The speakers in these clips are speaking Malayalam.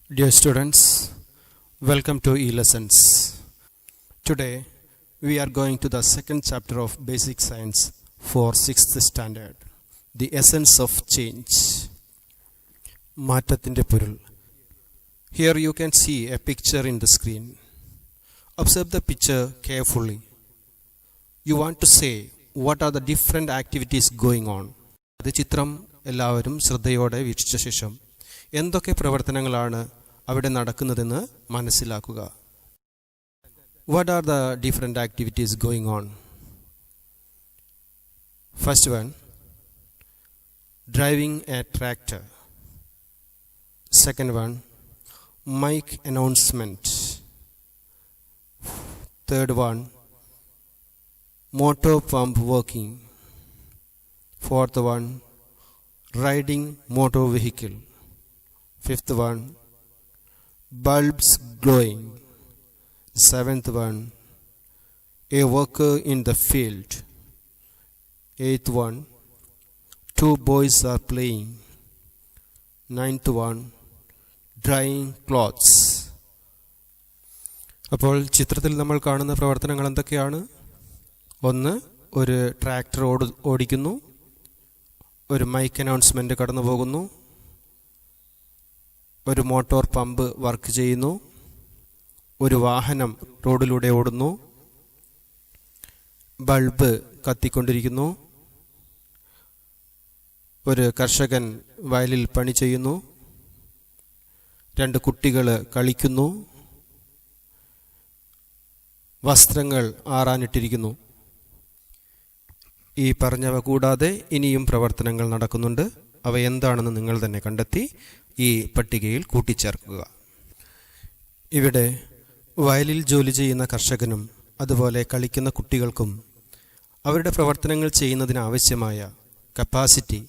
Dear students, welcome to eLessons. Today we are going to the second chapter of Basic Science for 6th standard, the essence of change. മാറ്റത്തിൻ്റെ പൊരുൾ. Here you can see a picture in the screen. Observe the picture carefully. You want to say what are the different activities going on. അത് ചിത്രം എല്ലാവരും ശ്രദ്ധയോടെ വീക്ഷിച്ച ശേഷം എന്തൊക്കെ പ്രവർത്തനങ്ങളാണ് അവിടെ നടക്കുന്നതെന്ന് മനസ്സിലാക്കുക. What are the different activities going on? First one, driving a tractor. Second one, mic announcement. Third one, motor pump working. Fourth one, riding motor vehicle. Fifth one, bulbs glowing. Seventh one, a worker in the field. Eighth one, two boys are playing. Ninth one, drying clothes. അപ്പോൾ ചിത്രത്തിൽ നമ്മൾ കാണുന്ന പ്രവർത്തനങ്ങൾ എന്തൊക്കെയാണ്? ഒന്ന്, ഒരു ട്രാക്ടർ ഓടിക്കുന്നു, ഒരു മൈക്ക് അനൗൺസ്മെന്റ് കടന്നു പോകുന്നു, ഒരു മോട്ടോർ പമ്പ് വർക്ക് ചെയ്യുന്നു, ഒരു വാഹനം റോഡിലൂടെ ഓടുന്നു, ബൾബ് കത്തിക്കൊണ്ടിരിക്കുന്നു, ഒരു കർഷകൻ വയലിൽ പണി ചെയ്യുന്നു, രണ്ട് കുട്ടികൾ കളിക്കുന്നു, വസ്ത്രങ്ങൾ ആറാനിട്ടിരിക്കുന്നു. ഈ പറഞ്ഞവ കൂടാതെ ഇനിയും പ്രവർത്തനങ്ങൾ നടക്കുന്നുണ്ട്. അവ എന്താണെന്ന് നിങ്ങൾ തന്നെ കണ്ടെത്തി ഈ പട്ടികയിൽ കൂട്ടിച്ചേർക്കുക. ഇവിടെ വയലിൽ ജോലി ചെയ്യുന്ന കർഷകനും അതുപോലെ കളിക്കുന്ന കുട്ടികൾക്കും അവരുടെ പ്രവർത്തനങ്ങൾ ചെയ്യുന്നതിനാവശ്യമായ കപ്പാസിറ്റി,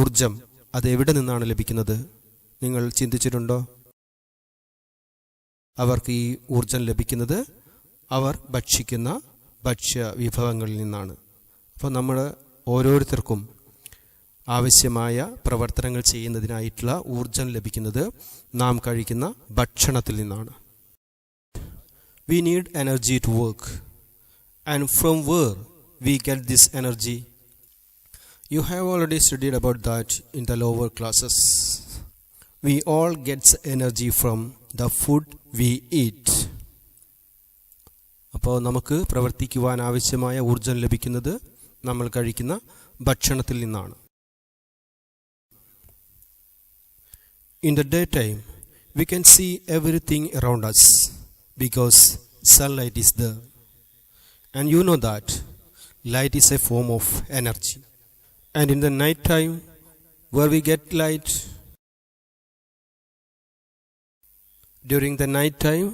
ഊർജം അതെവിടെ നിന്നാണ് ലഭിക്കുന്നത്? നിങ്ങൾ ചിന്തിച്ചിട്ടുണ്ടോ? അവർക്ക് ഈ ഊർജം ലഭിക്കുന്നത് അവർ ഭക്ഷിക്കുന്ന ഭക്ഷ്യ വിഭവങ്ങളിൽ നിന്നാണ്. അപ്പോൾ നമ്മൾ ഓരോരുത്തർക്കും ആവശ്യമായ പ്രവർത്തനങ്ങൾ ചെയ്യുന്നതിനായിട്ടുള്ള ഊർജം ലഭിക്കുന്നത് നാം കഴിക്കുന്ന ഭക്ഷണത്തിൽ നിന്നാണ്. We need energy to work. And from where we get this energy? You have already studied about that in the lower classes. We all get energy from the food we eat. അപ്പോൾ നമുക്ക് പ്രവർത്തിക്കുവാൻ ആവശ്യമായ ഊർജം ലഭിക്കുന്നത് നമ്മൾ കഴിക്കുന്ന ഭക്ഷണത്തിൽ നിന്നാണ്. In the daytime, we can see everything around us because sunlight is there. And you know that light is a form of energy. And in the night time, where we get light? During the night time,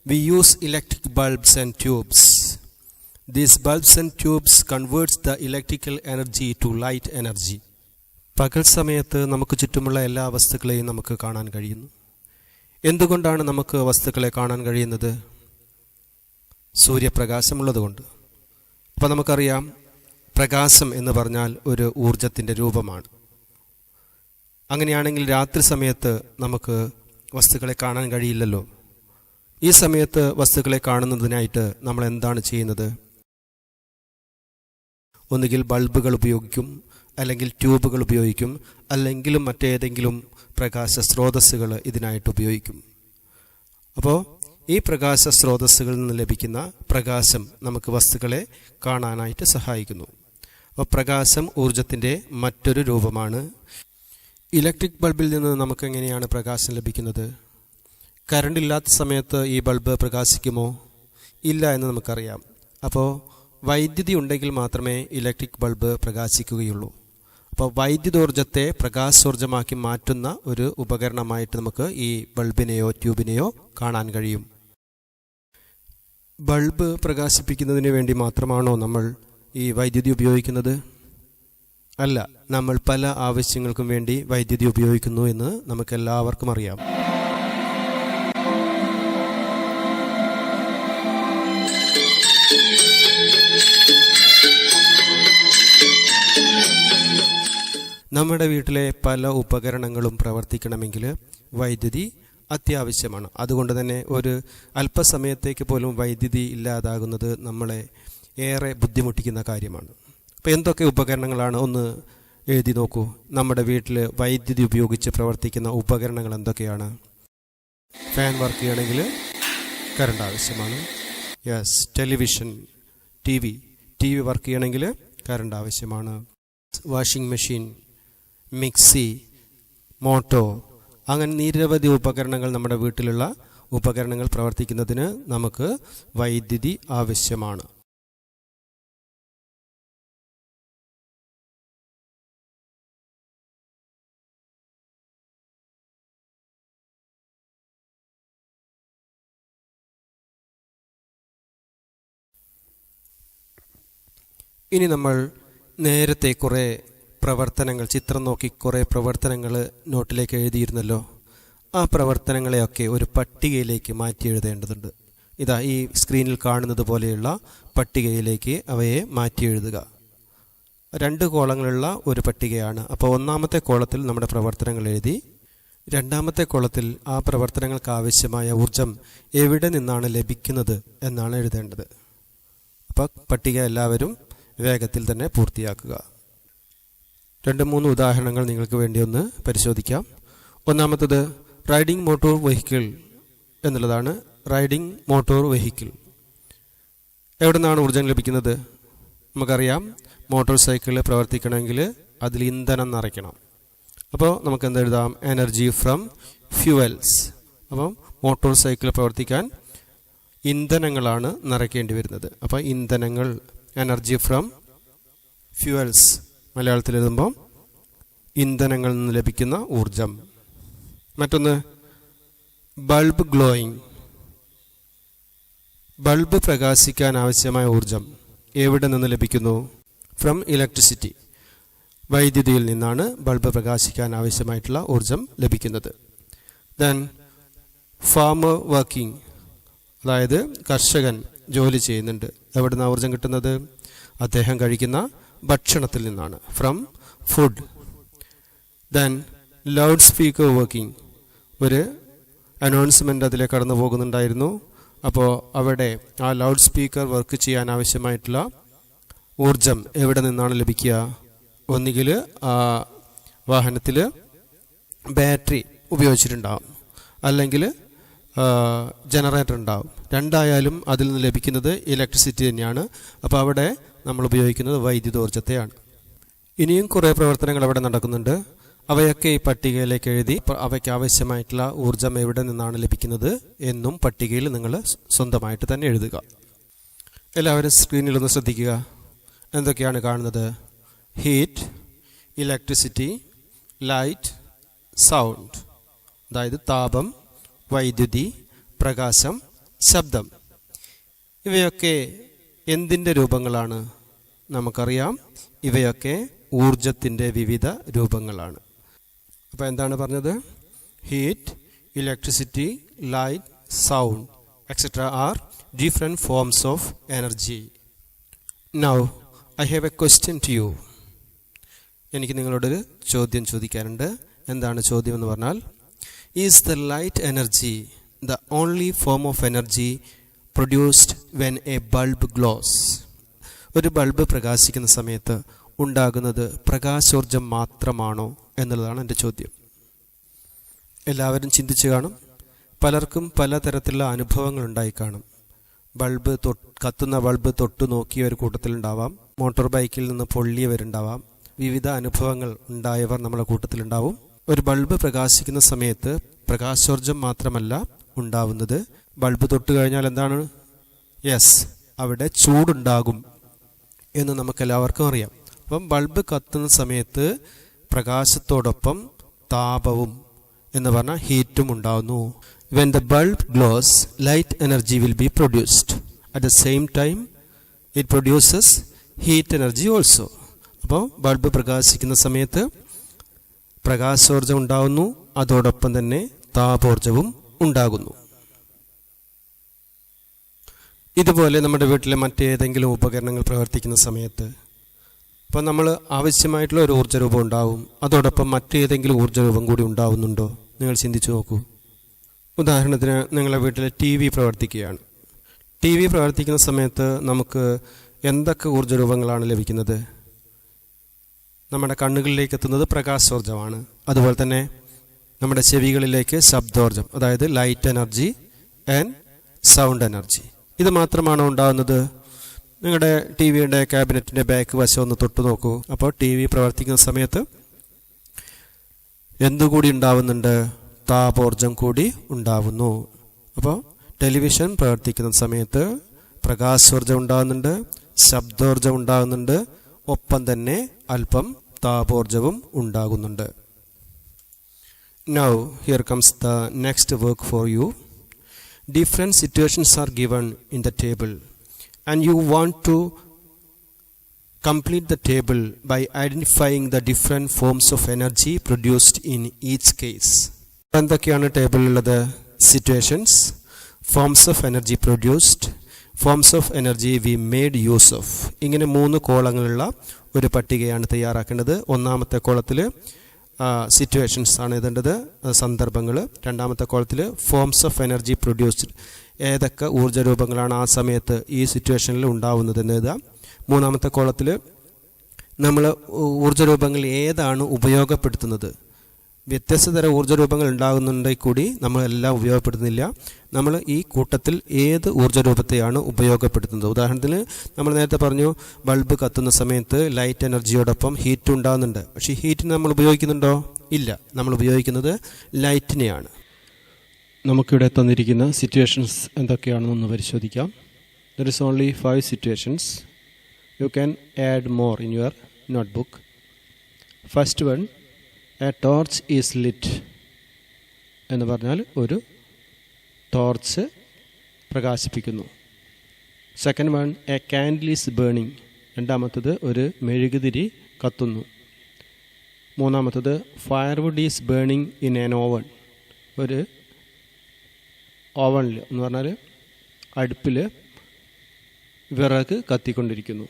we use electric bulbs and tubes. These bulbs and tubes converts the electrical energy to light energy. പകൽ സമയത്ത് നമുക്ക് ചുറ്റുമുള്ള എല്ലാ വസ്തുക്കളെയും നമുക്ക് കാണാൻ കഴിയുന്നു. എന്തുകൊണ്ടാണ് നമുക്ക് വസ്തുക്കളെ കാണാൻ കഴിയുന്നത്? സൂര്യപ്രകാശമുള്ളതുകൊണ്ട്. അപ്പോൾ നമുക്കറിയാം, പ്രകാശം എന്ന് പറഞ്ഞാൽ ഒരു ഊർജത്തിൻ്റെ രൂപമാണ്. അങ്ങനെയാണെങ്കിൽ രാത്രി സമയത്ത് നമുക്ക് വസ്തുക്കളെ കാണാൻ കഴിയില്ലല്ലോ. ഈ സമയത്ത് വസ്തുക്കളെ കാണുന്നതിനായിട്ട് നമ്മൾ എന്താണ് ചെയ്യുന്നത്? ഒന്നുകിൽ ബൾബുകൾ ഉപയോഗിക്കും, അല്ലെങ്കിൽ ട്യൂബുകൾ ഉപയോഗിക്കും, അല്ലെങ്കിലും മറ്റേതെങ്കിലും പ്രകാശ സ്രോതസ്സുകൾ ഇതിനായിട്ട് ഉപയോഗിക്കും. അപ്പോൾ ഈ പ്രകാശ സ്രോതസ്സുകളിൽ നിന്ന് ലഭിക്കുന്ന പ്രകാശം നമുക്ക് വസ്തുക്കളെ കാണാനായിട്ട് സഹായിക്കുന്നു. അപ്പോൾ പ്രകാശം ഊർജത്തിൻ്റെ മറ്റൊരു രൂപമാണ്. ഇലക്ട്രിക് ബൾബിൽ നിന്ന് നമുക്ക് എങ്ങനെയാണ് പ്രകാശം ലഭിക്കുന്നത്? കറണ്ട് ഇല്ലാത്ത സമയത്ത് ഈ ബൾബ് പ്രകാശിക്കുമോ? ഇല്ല എന്ന് നമുക്കറിയാം. അപ്പോൾ വൈദ്യുതി ഉണ്ടെങ്കിൽ മാത്രമേ ഇലക്ട്രിക് ബൾബ് പ്രകാശിക്കുകയുള്ളൂ. അപ്പോൾ വൈദ്യുതോർജ്ജത്തെ പ്രകാശോർജ്ജമാക്കി മാറ്റുന്ന ഒരു ഉപകരണമായിട്ട് നമുക്ക് ഈ ബൾബിനെയോ ട്യൂബിനെയോ കാണാൻ കഴിയും. ബൾബ് പ്രകാശിപ്പിക്കുന്നതിന് വേണ്ടി മാത്രമാണോ നമ്മൾ ഈ വൈദ്യുതി ഉപയോഗിക്കുന്നത്? അല്ല, നമ്മൾ പല ആവശ്യങ്ങൾക്കും വേണ്ടി വൈദ്യുതി ഉപയോഗിക്കുന്നു എന്ന് നമുക്കെല്ലാവർക്കും അറിയാം. നമ്മുടെ വീട്ടിലെ പല ഉപകരണങ്ങളും പ്രവർത്തിക്കണമെങ്കിൽ വൈദ്യുതി അത്യാവശ്യമാണ്. അതുകൊണ്ട് തന്നെ ഒരു അല്പസമയത്തേക്ക് പോലും വൈദ്യുതി ഇല്ലാതാകുന്നത് നമ്മളെ ഏറെ ബുദ്ധിമുട്ടിക്കുന്ന കാര്യമാണ്. അപ്പോൾ എന്തൊക്കെ ഉപകരണങ്ങളാണ് ഒന്ന് എഴുതി നോക്കൂ. നമ്മുടെ വീട്ടിൽ വൈദ്യുതി ഉപയോഗിച്ച് പ്രവർത്തിക്കുന്ന ഉപകരണങ്ങൾ എന്തൊക്കെയാണ്? ഫാൻ വർക്ക് ചെയ്യണമെങ്കിൽ കറണ്ട് ആവശ്യമാണ്. Yes. Television, T V work ചെയ്യണമെങ്കിൽ കറണ്ട് ആവശ്യമാണ്. വാഷിംഗ് മെഷീൻ, മിക്സി, മോട്ടോ, അങ്ങനെ നിരവധി ഉപകരണങ്ങൾ, നമ്മുടെ വീട്ടിലുള്ള ഉപകരണങ്ങൾ പ്രവർത്തിക്കുന്നതിന് നമുക്ക് വൈദ്യുതി ആവശ്യമാണ്. ഇനി നമ്മൾ നേരത്തെ കുറേ പ്രവർത്തനങ്ങൾ, ചിത്രം നോക്കി കുറേ പ്രവർത്തനങ്ങൾ നോട്ടിലേക്ക് എഴുതിയിരുന്നല്ലോ. ആ പ്രവർത്തനങ്ങളെയൊക്കെ ഒരു പട്ടികയിലേക്ക് മാറ്റി എഴുതേണ്ടതുണ്ട്. ഇതാ ഈ സ്ക്രീനിൽ കാണുന്നത് പോലെയുള്ള പട്ടികയിലേക്ക് അവയെ മാറ്റി എഴുതുക. 2 കോളങ്ങളുള്ള ഒരു പട്ടികയാണ്. അപ്പോൾ ഒന്നാമത്തെ കോളത്തിൽ നമ്മുടെ പ്രവർത്തനങ്ങൾ എഴുതി, രണ്ടാമത്തെ കോളത്തിൽ ആ പ്രവർത്തനങ്ങൾക്ക് ആവശ്യമായ ഊർജം എവിടെ നിന്നാണ് ലഭിക്കുന്നത് എന്നാണ് എഴുതേണ്ടത്. അപ്പോൾ പട്ടിക എല്ലാവരും വേഗത്തിൽ തന്നെ പൂർത്തിയാക്കുക. 2-3 ഉദാഹരണങ്ങൾ നിങ്ങൾക്ക് വേണ്ടി ഒന്ന് പരിശോധിക്കാം. ഒന്നാമത്തത് റൈഡിംഗ് മോട്ടോർ വെഹിക്കിൾ എന്നുള്ളതാണ്. റൈഡിംഗ് മോട്ടോർ വെഹിക്കിൾ എവിടെ നിന്നാണ് ഊർജം ലഭിക്കുന്നത്? നമുക്കറിയാം, മോട്ടോർ സൈക്കിൾ പ്രവർത്തിക്കണമെങ്കിൽ അതിൽ ഇന്ധനം നിറയ്ക്കണം. അപ്പോൾ നമുക്ക് എന്തെഴുതാം? Energy from fuels. അപ്പം മോട്ടോർ സൈക്കിൾ പ്രവർത്തിക്കാൻ ഇന്ധനങ്ങളാണ് നിറയ്ക്കേണ്ടി വരുന്നത്. അപ്പോൾ ഇന്ധനങ്ങൾ, എനർജി ഫ്രം ഫ്യൂവൽസ്, മലയാളത്തിൽ എഴുതുമ്പോൾ ഇന്ധനങ്ങളിൽ നിന്ന് ലഭിക്കുന്ന ഊർജം. മറ്റൊന്ന് ബൾബ് ഗ്ലോയിങ്. ബൾബ് പ്രകാശിക്കാൻ ആവശ്യമായ ഊർജം എവിടെ നിന്ന് ലഭിക്കുന്നു? From electricity. വൈദ്യുതിയിൽ നിന്നാണ് ബൾബ് പ്രകാശിക്കാൻ ആവശ്യമായിട്ടുള്ള ഊർജം ലഭിക്കുന്നത്. ദെൻ ഫാമർ വർക്കിംഗ്, അതായത് കർഷകൻ ജോലി ചെയ്യുന്നുണ്ട്. എവിടെ നിന്നാണ് ഊർജം കിട്ടുന്നത്? അദ്ദേഹം കഴിക്കുന്ന ഭക്ഷണത്തിൽ നിന്നാണ്. From food. Then loud speaker working. ഒരു അനൗൺസ്മെൻ്റ് അതിലെ കടന്നു പോകുന്നുണ്ടായിരുന്നു. അപ്പോൾ അവിടെ ആ ലൗഡ് സ്പീക്കർ വർക്ക് ചെയ്യാൻ ആവശ്യമായിട്ടുള്ള ഊർജം എവിടെ നിന്നാണ് ലഭിക്കുക? ഒന്നുകിൽ ആ വാഹനത്തിൽ ബാറ്ററി ഉപയോഗിച്ചിട്ടുണ്ടാവും, അല്ലെങ്കിൽ ജനറേറ്റർ ഉണ്ടാവും. രണ്ടായാലും അതിൽ നിന്ന് ലഭിക്കുന്നത് ഇലക്ട്രിസിറ്റി തന്നെയാണ്. അപ്പോൾ അവിടെ നമ്മൾ ഉപയോഗിക്കുന്നത് വൈദ്യുതോർജ്ജത്തെയാണ്. ഇനിയും കുറേ പ്രവർത്തനങ്ങൾ അവിടെ നടക്കുന്നുണ്ട്. അവയൊക്കെ ഈ പട്ടികയിലേക്ക് എഴുതി അവയ്ക്ക് ആവശ്യമായിട്ടുള്ള ഊർജം എവിടെ നിന്നാണ് ലഭിക്കുന്നത് എന്നും പട്ടികയിൽ നിങ്ങൾ സ്വന്തമായിട്ട് തന്നെ എഴുതുക. എല്ലാവരും സ്ക്രീനിലൊന്ന് ശ്രദ്ധിക്കുക. എന്തൊക്കെയാണ് കാണുന്നത്? ഹീറ്റ്, ഇലക്ട്രിസിറ്റി, ലൈറ്റ്, സൗണ്ട്, അതായത് താപം, വൈദ്യുതി, പ്രകാശം, ശബ്ദം. ഇവയൊക്കെ എന്തിൻ്റെ രൂപങ്ങളാണ്? നമുക്കറിയാം, ഇവയൊക്കെ ഊർജത്തിൻ്റെ വിവിധ രൂപങ്ങളാണ്. അപ്പോൾ എന്താണ് പറഞ്ഞത്? Heat, electricity, light, sound etcetera are different forms of energy. Now I have a question to you. എനിക്ക് നിങ്ങളോടൊരു ചോദ്യം ചോദിക്കാനുണ്ട്. എന്താണ് ചോദ്യം എന്ന് പറഞ്ഞാൽ, is the light energy the only form of energy produced when a bulb glows? ഒരു ബൾബ് പ്രകാശിക്കുന്ന സമയത്ത് ഉണ്ടാകുന്നത് പ്രകാശോർജം മാത്രമാണോ എന്നുള്ളതാണ് എൻ്റെ ചോദ്യം. എല്ലാവരും ചിന്തിച്ചു കാണും. പലർക്കും പലതരത്തിലുള്ള അനുഭവങ്ങൾ ഉണ്ടായി കാണും. കത്തുന്ന ബൾബ് തൊട്ട് നോക്കിയ ഒരു കൂട്ടത്തിലുണ്ടാവാം, മോട്ടോർ ബൈക്കിൽ നിന്ന് പൊള്ളിയവരുണ്ടാവാം. വിവിധ അനുഭവങ്ങൾ ഉണ്ടായവർ നമ്മുടെ കൂട്ടത്തിലുണ്ടാവും. ഒരു ബൾബ് പ്രകാശിക്കുന്ന സമയത്ത് പ്രകാശോർജം മാത്രമല്ല ഉണ്ടാവുന്നത്, ബൾബ് തൊട്ട് കഴിഞ്ഞാൽ എന്താണ്? യെസ്, അവിടെ ചൂടുണ്ടാകും എന്ന് നമുക്കെല്ലാവർക്കും അറിയാം. അപ്പം ബൾബ് കത്തുന്ന സമയത്ത് പ്രകാശത്തോടൊപ്പം താപവും എന്ന് പറഞ്ഞാൽ ഹീറ്റും ഉണ്ടാകുന്നു. When the bulb glows, light energy will be produced. At the same time it produces heat energy also. അപ്പോൾ ബൾബ് പ്രകാശിക്കുന്ന സമയത്ത് പ്രകാശോർജം ഉണ്ടാകുന്നു, അതോടൊപ്പം തന്നെ താപോർജവും ഉണ്ടാകുന്നു. ഇതുപോലെ നമ്മുടെ വീട്ടിലെ മറ്റേതെങ്കിലും ഉപകരണങ്ങൾ പ്രവർത്തിക്കുന്ന സമയത്ത് അപ്പോൾ നമ്മൾ ആവശ്യമായിട്ടുള്ള ഒരു ഊർജ്ജരൂപം ഉണ്ടാവും, അതോടൊപ്പം മറ്റേതെങ്കിലും ഊർജ്ജരൂപം കൂടി ഉണ്ടാവുന്നുണ്ടോ? നിങ്ങൾ ചിന്തിച്ചു നോക്കൂ. ഉദാഹരണത്തിന് നിങ്ങളുടെ വീട്ടിൽ ടി വി പ്രവർത്തിക്കുകയാണ്. ടി വി പ്രവർത്തിക്കുന്ന സമയത്ത് നമുക്ക് എന്തൊക്കെ ഊർജ്ജരൂപങ്ങളാണ് ലഭിക്കുന്നത്? നമ്മുടെ കണ്ണുകളിലേക്ക് എത്തുന്നത് പ്രകാശോർജ്ജമാണ്. അതുപോലെ തന്നെ നമ്മുടെ ചെവികളിലേക്ക് ശബ്ദോർജ്ജം, അതായത് light energy and sound energy. ഇത് മാത്രമാണോ ഉണ്ടാകുന്നത്? നിങ്ങളുടെ ടി വിയുടെ ക്യാബിനറ്റിൻ്റെ ബാക്ക് വശം ഒന്ന് തൊട്ട് നോക്കൂ. അപ്പോൾ ടി വി പ്രവർത്തിക്കുന്ന സമയത്ത് എന്തുകൂടി ഉണ്ടാവുന്നുണ്ട്? താപോർജ്ജം കൂടി ഉണ്ടാവുന്നു. അപ്പോൾ ടെലിവിഷൻ പ്രവർത്തിക്കുന്ന സമയത്ത് പ്രകാശോർജ്ജം ഉണ്ടാകുന്നുണ്ട്, ശബ്ദോർജ്ജം ഉണ്ടാകുന്നുണ്ട്, ഒപ്പം തന്നെ അല്പം താപോർജ്ജവും ഉണ്ടാകുന്നുണ്ട്. Now here comes the next work for you. Different situations are given in the table and you want to complete the table by identifying the different forms of energy produced in each case. എന്തൊക്കെയാണ് ടേബിളിലുള്ളത്? Situations, forms of energy produced, forms of energy we made use of. ഇങ്ങനെ 3 കോളങ്ങളുള്ള ഒരു പട്ടികയാണ് തയ്യാറാക്കേണ്ടത്. ഒന്നാമത്തെ കോളത്തിൽ സിറ്റുവേഷൻസ് ആണ് എഴുതേണ്ടത്, സന്ദർഭങ്ങൾ. രണ്ടാമത്തെ കോളത്തിൽ ഫോംസ് ഓഫ് എനർജി പ്രൊഡ്യൂസ്ഡ്, ഏതൊക്കെ ഊർജ്ജരൂപങ്ങളാണ് ആ സമയത്ത് ഈ സിറ്റുവേഷനിൽ ഉണ്ടാവുന്നതെന്ന് എഴുതുക. മൂന്നാമത്തെ കോളത്തിൽ നമ്മൾ ഊർജ്ജരൂപങ്ങൾ ഏതാണ് ഉപയോഗപ്പെടുത്തുന്നത്. വ്യത്യസ്ത തരം ഊർജ്ജരൂപങ്ങൾ ഉണ്ടാകുന്നുണ്ടെങ്കിൽ കൂടി നമ്മളെല്ലാം ഉപയോഗപ്പെടുത്തുന്നില്ല. നമ്മൾ ഈ കൂട്ടത്തിൽ ഏത് ഊർജ്ജരൂപത്തെയാണ് ഉപയോഗപ്പെടുത്തുന്നത്? ഉദാഹരണത്തിന് നമ്മൾ നേരത്തെ പറഞ്ഞു, ബൾബ് കത്തുന്ന സമയത്ത് ലൈറ്റ് എനർജിയോടൊപ്പം ഹീറ്റ് ഉണ്ടാകുന്നുണ്ട്. പക്ഷേ ഹീറ്റിന് നമ്മൾ ഉപയോഗിക്കുന്നുണ്ടോ? ഇല്ല. നമ്മൾ ഉപയോഗിക്കുന്നത് ലൈറ്റിനെയാണ്. നമുക്കിവിടെ തന്നിരിക്കുന്ന സിറ്റുവേഷൻസ് എന്തൊക്കെയാണെന്നൊന്ന് പരിശോധിക്കാം. There is only 5 situations. You can add more in your notebook. First one, a torch is lit എന്ന് പറഞ്ഞാൽ ഒരു ടോർച്ച് പ്രകാശിപ്പിക്കുന്നു. Second one, a candle is burning. രണ്ടാമത്തത് ഒരു മെഴുകുതിരി കത്തുന്നു. മൂന്നാമത്തത് firewood is burning in an oven. ഒരു ഓവനിൽ എന്ന് പറഞ്ഞാൽ അടുപ്പിൽ വിറക് കത്തിക്കൊണ്ടിരിക്കുന്നു.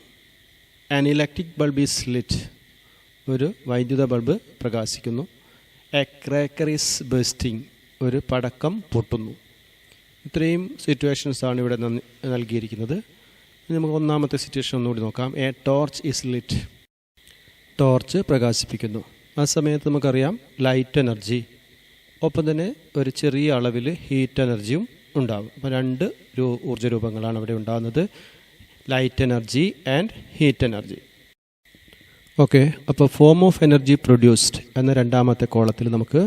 An electric bulb is lit. ഒരു വൈദ്യുത ബൾബ് പ്രകാശിക്കുന്നു. A cracker is bursting. ഒരു പടക്കം പൊട്ടുന്നു. ഇത്രയും സിറ്റുവേഷൻസാണ് ഇവിടെ നൽകിയിരിക്കുന്നത്. നമുക്ക് ഒന്നാമത്തെ സിറ്റുവേഷൻ ഒന്നുകൂടി നോക്കാം. A torch is lit. Torch പ്രകാശിപ്പിക്കുന്നു. ആ സമയത്ത് നമുക്കറിയാം ലൈറ്റ് എനർജി, ഒപ്പം തന്നെ ഒരു ചെറിയ അളവിൽ ഹീറ്റ് എനർജിയും ഉണ്ടാകും. അപ്പോൾ 2 ഊർജ്ജരൂപങ്ങളാണ് അവിടെ ഉണ്ടാകുന്നത്, light energy and heat energy. Okay, അപ്പോൾ ഫോം ഓഫ് എനർജി പ്രൊഡ്യൂസ്ഡ് എന്ന രണ്ടാമത്തെ കോളത്തിൽ നമുക്ക്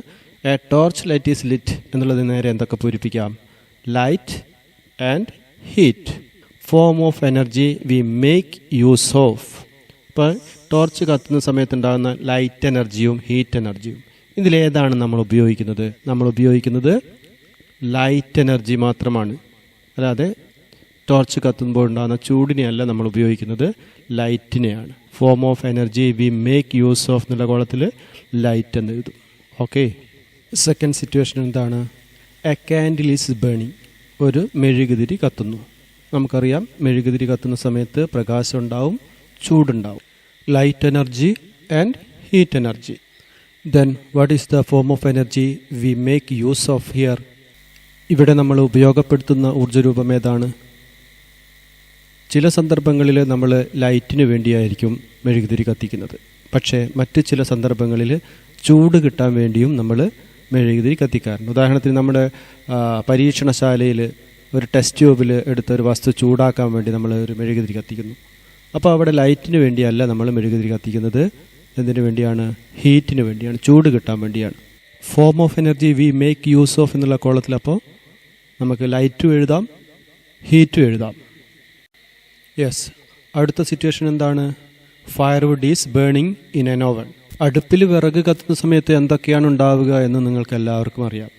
a torch light is lit എന്നുള്ളത് നേരെ എന്തൊക്കെ പൂരിപ്പിക്കാം? Light and heat. Form of energy we make use of. ഇപ്പോൾ ടോർച്ച് കത്തുന്ന സമയത്തുണ്ടാകുന്ന ലൈറ്റ് എനർജിയും ഹീറ്റ് എനർജിയും, ഇതിലേതാണ് നമ്മൾ ഉപയോഗിക്കുന്നത്? നമ്മൾ ഉപയോഗിക്കുന്നത് ലൈറ്റ് എനർജി മാത്രമാണ്. അല്ലാതെ ടോർച്ച് കത്തുമ്പോൾ ഉണ്ടാകുന്ന ചൂടിനെയല്ല നമ്മൾ ഉപയോഗിക്കുന്നത്, ലൈറ്റിനെയാണ്. Form of energy we make use of എന്നുള്ള കോളത്തിൽ ലൈറ്റ് എന്ന് എഴുതും. ഓക്കെ, സെക്കൻഡ് സിറ്റുവേഷൻ എന്താണ്? A candle is burning. ഒരു മെഴുകുതിരി കത്തുന്നു. നമുക്കറിയാം മെഴുകുതിരി കത്തുന്ന സമയത്ത് പ്രകാശം ഉണ്ടാവും, ചൂടുണ്ടാവും. Light energy and heat energy. Then what is the form of energy we make use of here? ഇവിടെ നമ്മൾ ഉപയോഗപ്പെടുത്തുന്ന ഊർജ്ജരൂപം ഏതാണ്? ചില സന്ദർഭങ്ങളിൽ നമ്മൾ ലൈറ്റിന് വേണ്ടിയായിരിക്കും മെഴുകുതിരി കത്തിക്കുന്നത്. പക്ഷേ മറ്റ് ചില സന്ദർഭങ്ങളിൽ ചൂട് കിട്ടാൻ വേണ്ടിയും നമ്മൾ മെഴുകുതിരി കത്തിക്കാറുണ്ട്. ഉദാഹരണത്തിന് നമ്മുടെ പരീക്ഷണശാലയിൽ ഒരു ടെസ്റ്റ് ട്യൂബിൽ എടുത്തൊരു വസ്തു ചൂടാക്കാൻ വേണ്ടി നമ്മൾ ഒരു മെഴുകുതിരി കത്തിക്കുന്നു. അപ്പോൾ അവിടെ ലൈറ്റിന് വേണ്ടിയല്ല നമ്മൾ മെഴുകുതിരി കത്തിക്കുന്നത്. എന്തിനു വേണ്ടിയാണ്? ഹീറ്റിന് വേണ്ടിയാണ്, ചൂട് കിട്ടാൻ വേണ്ടിയാണ്. Form of energy we make use of എന്നുള്ള കോളത്തിൽ അപ്പോൾ നമുക്ക് ലൈറ്റും എഴുതാം, ഹീറ്റും എഴുതാം. യെസ്, അടുത്ത സിറ്റുവേഷൻ എന്താണ്? Firewood is burning in an oven. അടുപ്പിൽ വിറക് കത്തുന്ന സമയത്ത് എന്തൊക്കെയാണ് ഉണ്ടാവുക എന്ന് നിങ്ങൾക്ക് എല്ലാവർക്കും അറിയാം.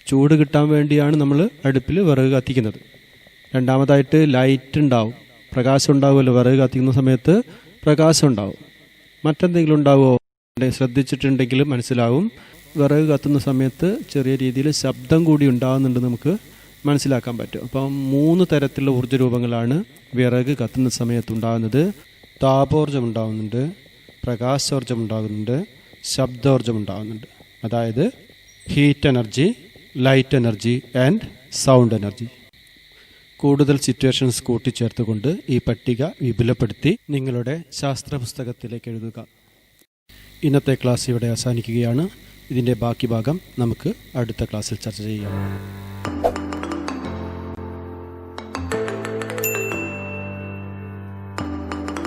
ചൂട് കിട്ടാൻ വേണ്ടിയാണ് നമ്മൾ അടുപ്പിൽ വിറക് കത്തിക്കുന്നത്. രണ്ടാമതായിട്ട് ലൈറ്റ് ഉണ്ടാവും, പ്രകാശം ഉണ്ടാവുമല്ലോ. വിറക് കത്തിക്കുന്ന സമയത്ത് പ്രകാശം ഉണ്ടാവും. മറ്റെന്തെങ്കിലും ഉണ്ടാവുമോ? ശ്രദ്ധിച്ചിട്ടുണ്ടെങ്കിൽ മനസ്സിലാവും. വിറക് കത്തുന്ന സമയത്ത് ചെറിയ രീതിയിൽ ശബ്ദം കൂടി ഉണ്ടാകുന്നുണ്ട്, നമുക്ക് മനസ്സിലാക്കാൻ പറ്റും. അപ്പം 3 തരത്തിലുള്ള ഊർജ്ജരൂപങ്ങളാണ് വിറക് കത്തുന്ന സമയത്ത് ഉണ്ടാകുന്നത്. താപോർജ്ജം ഉണ്ടാകുന്നുണ്ട്, പ്രകാശോർജ്ജം ഉണ്ടാകുന്നുണ്ട്, ശബ്ദോർജ്ജം ഉണ്ടാകുന്നുണ്ട്. അതായത് heat energy light energy and sound energy. കൂടുതൽ സിറ്റുവേഷൻസ് കൂട്ടിച്ചേർത്തുകൊണ്ട് ഈ പട്ടിക വിപുലപ്പെടുത്തി നിങ്ങളുടെ ശാസ്ത്ര പുസ്തകത്തിലേക്ക് എഴുതുക. ഇന്നത്തെ ക്ലാസ് ഇവിടെ അവസാനിക്കുകയാണ്. ഇതിൻ്റെ ബാക്കി ഭാഗം നമുക്ക് അടുത്ത ക്ലാസ്സിൽ ചർച്ച ചെയ്യാം.